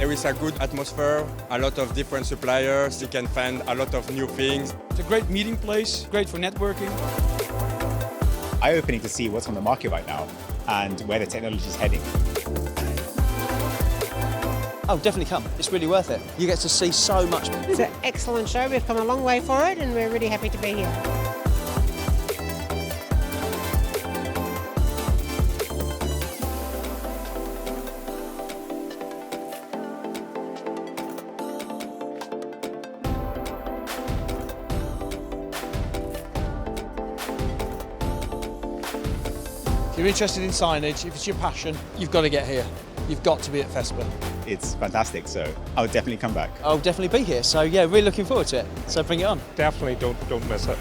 There is a good atmosphere, a lot of different suppliers. You can find a lot of new things. It's a great meeting place, great for networking. Eye-opening to see what's on the market right now and where the technology is heading. Oh, definitely come. It's really worth it. You get to see so much. It's an excellent show. We've come a long way for it and we're really happy to be here. If you're interested in signage, if it's your passion, you've got to get here. You've got to be at FESPA. It's fantastic, so I'll definitely come back. I'll definitely be here. So yeah, really looking forward to it. So bring it on. Definitely don't miss it.